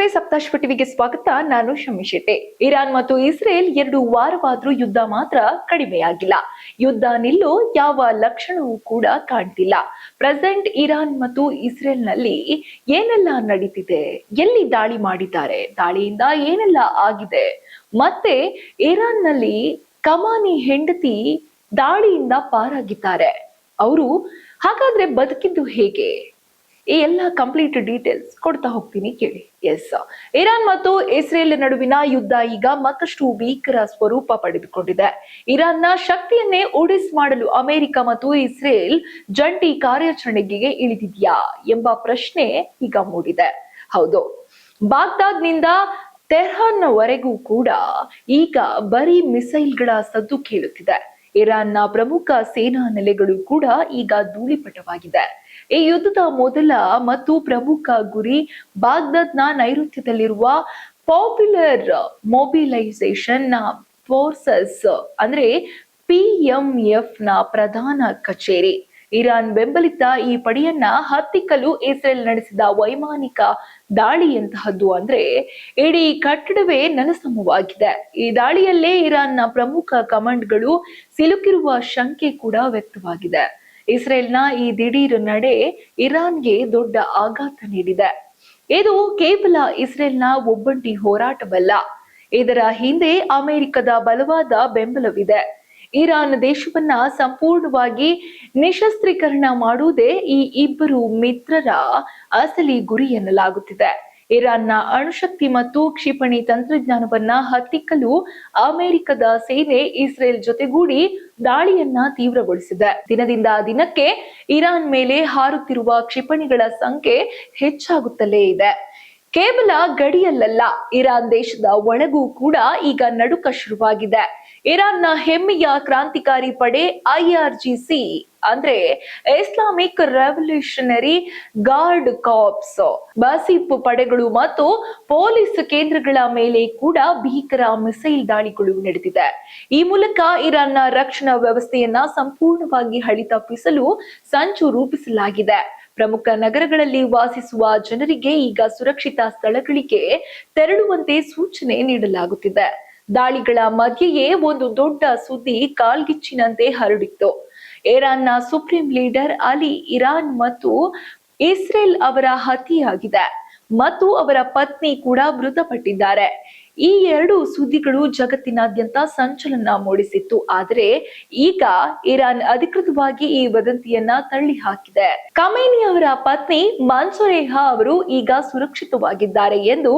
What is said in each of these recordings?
ವೀಕ್ಷಕರೇ, ಸಪ್ತಾಶ್ವ ಟಿವಿಗೆ ಸ್ವಾಗತ. ನಾನು ಶಮಿ ಶೆಟ್ಟಿ. ಇರಾನ್ ಮತ್ತು ಇಸ್ರೇಲ್ 2 ವಾರವಾದ್ರೂ ಯುದ್ಧ ಮಾತ್ರ ಕಡಿಮೆಯಾಗಿಲ್ಲ. ಯುದ್ಧ ನಿಲ್ಲೋ ಯಾವ ಲಕ್ಷಣವೂ ಕೂಡ ಕಾಣ್ತಿಲ್ಲ. ಪ್ರೆಸೆಂಟ್ ಇರಾನ್ ಮತ್ತು ಇಸ್ರೇಲ್ ನಲ್ಲಿ ಏನೆಲ್ಲ ನಡೀತಿದೆ, ಎಲ್ಲಿ ದಾಳಿ ಮಾಡಿದ್ದಾರೆ, ದಾಳಿಯಿಂದ ಏನೆಲ್ಲ ಆಗಿದೆ, ಮತ್ತೆ ಇರಾನ್ ನಲ್ಲಿ ಕಮಾನಿ ಹೆಂಡತಿ ದಾಳಿಯಿಂದ ಪಾರಾಗಿದ್ದಾರೆ. ಅವರು ಹಾಗಾದ್ರೆ ಬದುಕಿದ್ದು ಹೇಗೆ? ಈ ಎಲ್ಲ ಕಂಪ್ಲೀಟ್ ಡೀಟೇಲ್ಸ್ ಕೊಡ್ತಾ ಹೋಗ್ತೀನಿ, ಕೇಳಿ. ಇರಾನ್ ಮತ್ತು ಇಸ್ರೇಲ್ ನಡುವಿನ ಯುದ್ಧ ಈಗ ಮತ್ತಷ್ಟು ಭೀಕರ ಸ್ವರೂಪ ಪಡೆದುಕೊಂಡಿದೆ. ಇರಾನ್ನ ಶಕ್ತಿಯನ್ನೇ ಒಡಿಸ್ ಮಾಡಲು ಅಮೆರಿಕ ಮತ್ತು ಇಸ್ರೇಲ್ ಜಂಟಿ ಕಾರ್ಯಾಚರಣೆಗೆ ಇಳಿದಿದೆಯಾ ಎಂಬ ಪ್ರಶ್ನೆ ಈಗ ಮೂಡಿದೆ. ಹೌದು, ಬಾಗ್ದಾದ್ ನಿಂದ ತೆಹರಾನ್ ವರೆಗೂ ಕೂಡ ಈಗ ಬರೀ ಮಿಸೈಲ್ಗಳ ಸದ್ದು ಕೇಳುತ್ತಿದೆ. ಇರಾನ್ನ ಪ್ರಮುಖ ಸೇನಾ ನೆಲೆಗಳು ಕೂಡ ಈಗ ಧೂಳಿಪಟವಾಗಿದೆ. ಈ ಯುದ್ಧದ ಮೊದಲ ಮತ್ತು ಪ್ರಮುಖ ಗುರಿ ಬಾಗ್ದಾದ್ನ ನೈಋತ್ಯದಲ್ಲಿರುವ ಪಾಪ್ಯುಲರ್ ಮೊಬಿಲೈಸೇಷನ್ ಫೋರ್ಸಸ್ ಅಂದ್ರೆ PMF ನ ಪ್ರಧಾನ ಕಚೇರಿ. ಇರಾನ್ ಬೆಂಬಲಿತ ಈ ಪಡೆಯನ್ನ ಹತ್ತಿಕ್ಕಲು ಇಸ್ರೇಲ್ ನಡೆಸಿದ ವೈಮಾನಿಕ ದಾಳಿಯಂತಹದ್ದು. ಅಂದ್ರೆ ಇಡೀ ಕಟ್ಟಡವೇ ನೆಲಸಮವಾಗಿದೆ. ಈ ದಾಳಿಯಲ್ಲೇ ಇರಾನ್ನ ಪ್ರಮುಖ ಕಮಾಂಡ್ಗಳು ಸಿಲುಕಿರುವ ಶಂಕೆ ಕೂಡ ವ್ಯಕ್ತವಾಗಿದೆ. ಇಸ್ರೇಲ್ನ ಈ ದಿಢೀರ್ ನಡೆ ಇರಾನ್ಗೆ ದೊಡ್ಡ ಆಘಾತ ನೀಡಿದೆ. ಇದು ಕೇವಲ ಇಸ್ರೇಲ್ನ ಒಬ್ಬಂಟಿ ಹೋರಾಟವಲ್ಲ, ಇದರ ಹಿಂದೆ ಅಮೆರಿಕದ ಬಲವಾದ ಬೆಂಬಲವಿದೆ. ಇರಾನ್ ದೇಶವನ್ನ ಸಂಪೂರ್ಣವಾಗಿ ನಿಶಸ್ತ್ರೀಕರಣ ಮಾಡುವುದೇ ಈ ಇಬ್ಬರು ಮಿತ್ರರ ಅಸಲಿ ಗುರಿ ಎನ್ನಲಾಗುತ್ತಿದೆ. ಇರಾನ್ನ ಅಣುಶಕ್ತಿ ಮತ್ತು ಕ್ಷಿಪಣಿ ತಂತ್ರಜ್ಞಾನವನ್ನ ಹತ್ತಿಕ್ಕಲು ಅಮೆರಿಕದ ಸೇನೆ ಇಸ್ರೇಲ್ ಜೊತೆಗೂಡಿ ದಾಳಿಯನ್ನ ತೀವ್ರಗೊಳಿಸಿದೆ. ದಿನದಿಂದ ದಿನಕ್ಕೆ ಇರಾನ್ ಮೇಲೆ ಹಾರುತ್ತಿರುವ ಕ್ಷಿಪಣಿಗಳ ಸಂಖ್ಯೆ ಹೆಚ್ಚಾಗುತ್ತಲೇ ಇದೆ. ಕೇವಲ ಗಡಿಯಲ್ಲ, ಇರಾನ್ ದೇಶದ ಒಳಗೂ ಕೂಡ ಈಗ ನಡುಕ ಶುರುವಾಗಿದೆ. ಇರಾನ್ನ ಹೆಮ್ಮೆಯ ಕ್ರಾಂತಿಕಾರಿ ಪಡೆ IRGC ಅಂದ್ರೆ ಇಸ್ಲಾಮಿಕ್ ರೆವಲ್ಯೂಷನರಿ ಗಾರ್ಡ್ ಕಾರ್ಪ್ಸ್, ಬಸಿಪ್ ಪಡೆಗಳು ಮತ್ತು ಪೊಲೀಸ್ ಕೇಂದ್ರಗಳ ಮೇಲೆ ಕೂಡ ಭೀಕರ ಮಿಸೈಲ್ ದಾಳಿಗಳು ನಡೆದಿದೆ. ಈ ಮೂಲಕ ಇರಾನ್ನ ರಕ್ಷಣಾ ವ್ಯವಸ್ಥೆಯನ್ನ ಸಂಪೂರ್ಣವಾಗಿ ಹಳಿತಪ್ಪಿಸಲು ಸಂಚು ರೂಪಿಸಲಾಗಿದೆ. ಪ್ರಮುಖ ನಗರಗಳಲ್ಲಿ ವಾಸಿಸುವ ಜನರಿಗೆ ಈಗ ಸುರಕ್ಷಿತ ಸ್ಥಳಗಳಿಗೆ ತೆರಳುವಂತೆ ಸೂಚನೆ ನೀಡಲಾಗುತ್ತಿದೆ. ದಾಳಿಗಳ ಮಧ್ಯೆಯೇ ಒಂದು ದೊಡ್ಡ ಸುದ್ದಿ ಕಾಲ್ಗಿಚ್ಚಿನಂತೆ ಹರಡಿತ್ತು. ಇರಾನ್ನ ಸುಪ್ರೀಂ ಲೀಡರ್ ಅಲಿ ಇರಾನ್ ಮತ್ತು ಇಸ್ರೇಲ್ ಅವರ ಹತ್ಯೆಯಾಗಿದೆ ಮತ್ತು ಅವರ ಪತ್ನಿ ಕೂಡ ಮೃತಪಟ್ಟಿದ್ದಾರೆ. ಈ ಎರಡು ಸುದ್ದಿಗಳು ಜಗತ್ತಿನಾದ್ಯಂತ ಸಂಚಲನ ಮೂಡಿಸಿತ್ತು. ಆದರೆ ಈಗ ಇರಾನ್ ಅಧಿಕೃತವಾಗಿ ಈ ವದಂತಿಯನ್ನ ತಳ್ಳಿ ಹಾಕಿದೆ. ಖಮೇನಿ ಅವರ ಪತ್ನಿ ಮನ್ಸೂರೆಹಾ ಅವರು ಈಗ ಸುರಕ್ಷಿತವಾಗಿದ್ದಾರೆ ಎಂದು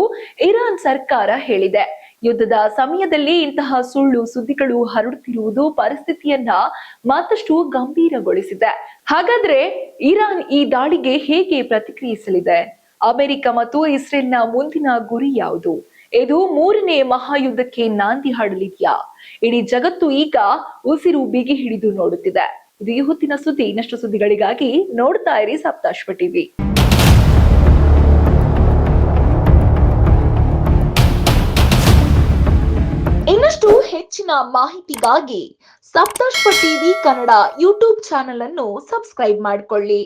ಇರಾನ್ ಸರ್ಕಾರ ಹೇಳಿದೆ. ಯುದ್ಧದ ಸಮಯದಲ್ಲಿ ಇಂತಹ ಸುಳ್ಳು ಸುದ್ದಿಗಳು ಹರಡುತ್ತಿರುವುದು ಪರಿಸ್ಥಿತಿಯನ್ನ ಮತ್ತಷ್ಟು ಗಂಭೀರಗೊಳಿಸಿದೆ. ಹಾಗಾದ್ರೆ ಇರಾನ್ ಈ ದಾಳಿಗೆ ಹೇಗೆ ಪ್ರತಿಕ್ರಿಯಿಸಲಿದೆ? ಅಮೆರಿಕ ಮತ್ತು ಇಸ್ರೇಲ್ನ ಮುಂದಿನ ಗುರಿ ಯಾವುದು? ಇದು 3ನೇ ಮಹಾಯುದ್ಧಕ್ಕೆ ನಾಂದಿ ಹಾಡಲಿದೆಯಾ? ಇಡೀ ಜಗತ್ತು ಈಗ ಉಸಿರು ಬಿಗಿ ಹಿಡಿದು ನೋಡುತ್ತಿದೆ. ಇದು ಈ ಹೊತ್ತಿನ ಸುದ್ದಿ. ಇನ್ನಷ್ಟು ಸುದ್ದಿಗಳಿಗಾಗಿ ನೋಡ್ತಾ ಇರಿ ಸಪ್ತಾಶ್ವ ಟಿವಿ. ಇನ್ನಷ್ಟು ಹೆಚ್ಚಿನ ಮಾಹಿತಿಗಾಗಿ Saptashwa TV Kannada YouTube channel ಅನ್ನು ಸಬ್ಸ್ಕ್ರೈಬ್ ಮಾಡಿಕೊಳ್ಳಿ.